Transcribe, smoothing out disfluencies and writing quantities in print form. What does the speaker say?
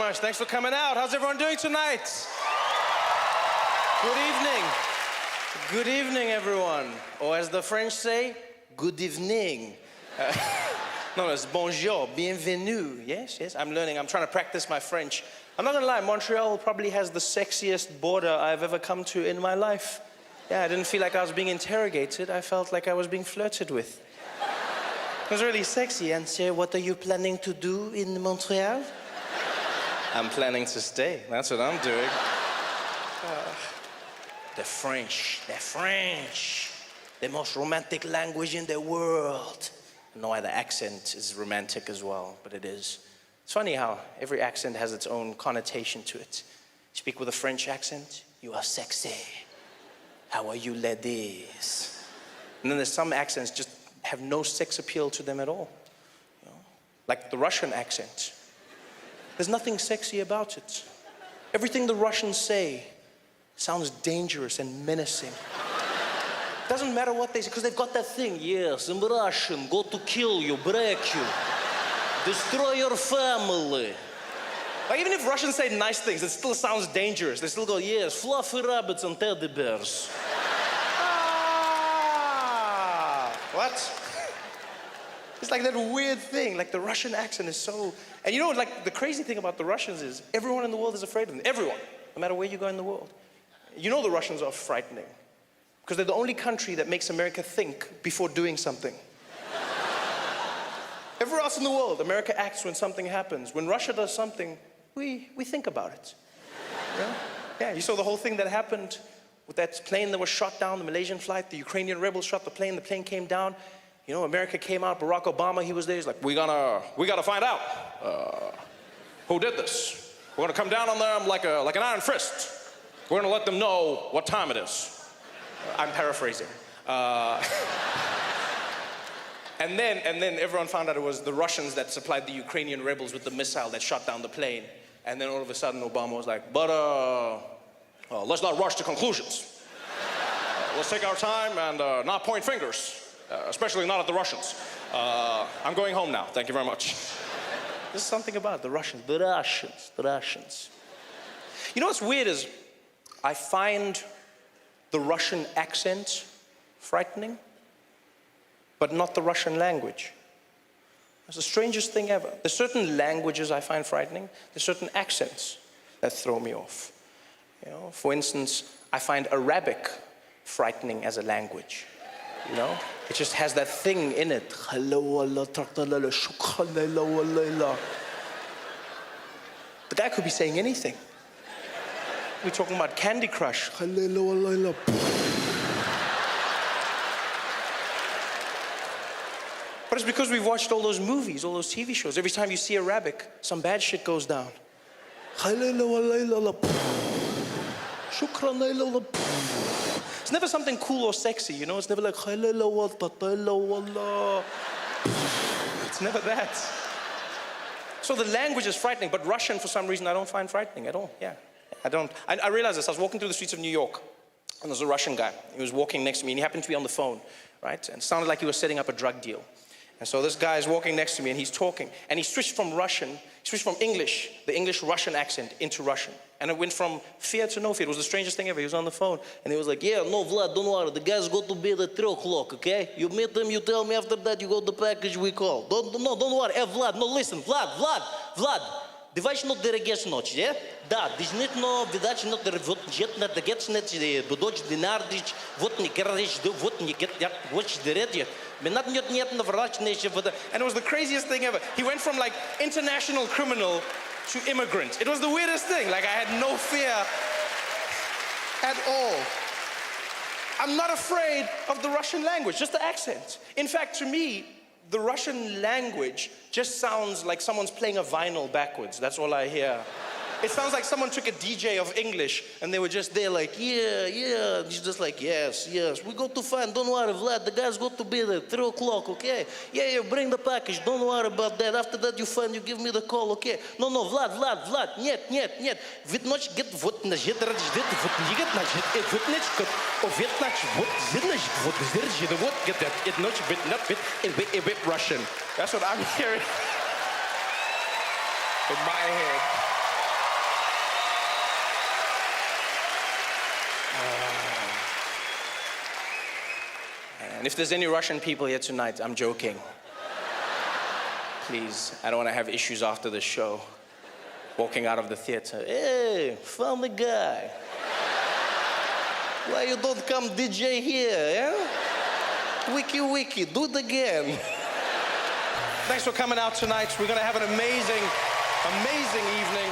much. Thanks for coming out. How's everyone doing tonight? Good evening. Good evening, everyone. Or as the French say, good evening. No, it's bonjour, bienvenue. Yes, yes, I'm learning. I'm trying to practice my French. I'm not gonna lie, Montreal probably has the sexiest border I've ever come to in my life. Yeah, I didn't feel like I was being interrogated. I felt like I was being flirted with. It was really sexy. And sir, what are you planning to do in Montreal? I'm planning to stay. That's what I'm doing. The French. The most romantic language in the world. I know why the accent is romantic as well, but it is. It's funny how every accent has its own connotation to it. You speak with a French accent, you are sexy. How are you, ladies? And then there's some accents just have no sex appeal to them at all. You know? Like the Russian accent. There's nothing sexy about it. Everything the Russians say sounds dangerous and menacing. Doesn't matter what they say, because they've got that thing. Yes, I'm Russian, go to kill you, break you, destroy your family. Like even if Russians say nice things, it still sounds dangerous. They still go, yes, fluffy rabbits and teddy bears. What? It's like that weird thing, like the Russian accent is so... And you know, like the crazy thing about the Russians is everyone in the world is afraid of them. Everyone, no matter where you go in the world. You know the Russians are frightening because they're the only country that makes America think before doing something. Everywhere else in the world, America acts when something happens. When Russia does something, we think about it. Yeah? Yeah, you saw the whole thing that happened with that plane that was shot down, the Malaysian flight, the Ukrainian rebels shot the plane came down. You know, America came out, Barack Obama, he was there, he's like, we gotta find out who did this. We're gonna come down on them like an iron fist. We're gonna let them know what time it is. I'm paraphrasing. And then everyone found out it was the Russians that supplied the Ukrainian rebels with the missile that shot down the plane. And then all of a sudden Obama was like, but let's not rush to conclusions. Let's take our time and not point fingers. Especially not at the Russians. I'm going home now, thank you very much. There's something about the Russians. You know what's weird is, I find the Russian accent frightening, but not the Russian language. It's the strangest thing ever. There's certain languages I find frightening, there's certain accents that throw me off. You know, for instance, I find Arabic frightening as a language. You know, it just has that thing in it. The guy could be saying anything. We're talking about Candy Crush. But it's because we've watched all those movies, all those TV shows. Every time you see Arabic, some bad shit goes down. It's never something cool or sexy, you know? It's never like, it's never that. So the language is frightening, but Russian, for some reason, I don't find frightening at all, yeah. I don't. I realized this. I was walking through the streets of New York, and there's a Russian guy. He was walking next to me, and he happened to be on the phone, right? And it sounded like he was setting up a drug deal. And so this guy is walking next to me, and he's talking. And he switched from English, the English-Russian accent, into Russian. And it went from fear to no fear. It was the strangest thing ever. He was on the phone, and he was like, yeah, no, Vlad, don't worry. The guys go to bed at 3 o'clock, okay? You meet them, you tell me after that, you got the package we call. Don't worry. Vlad, no, listen. Vlad. Девайш но дерегеш ночи, е? Да, дижнитно видач но деревот жет на дегец не будоч динардич, вот не кердиш, вот не get як watch дередje. Менат нет на врач не ще вода. And it was the craziest thing ever. He went from like international criminal to immigrant. It was the weirdest thing. Like I had no fear at all. I'm not afraid of the Russian language, just the accent. In fact, to me, the Russian language just sounds like someone's playing a vinyl backwards. That's all I hear. It sounds like someone took a DJ of English and they were just there like, yeah. He's just like, yes. We go to find, don't worry, Vlad, the guys go to bed at 3 o'clock, okay? Yeah, bring the package, don't worry about that. After that you find, you give me the call, okay? No, Vlad, нет. Ведь ночь get вот на жет ради ждет, вот не get на жет, вот ночь, о вет нач, вот зиднаш, вот зиржи, вот get that, it ночь, бит, not bit Russian. That's what I'm hearing in my head. And if there's any Russian people here tonight, I'm joking. Please, I don't want to have issues after the show. Walking out of the theater, hey, funny guy. Why you don't come DJ here, yeah? Wiki, do it again. Thanks for coming out tonight. We're gonna have an amazing evening.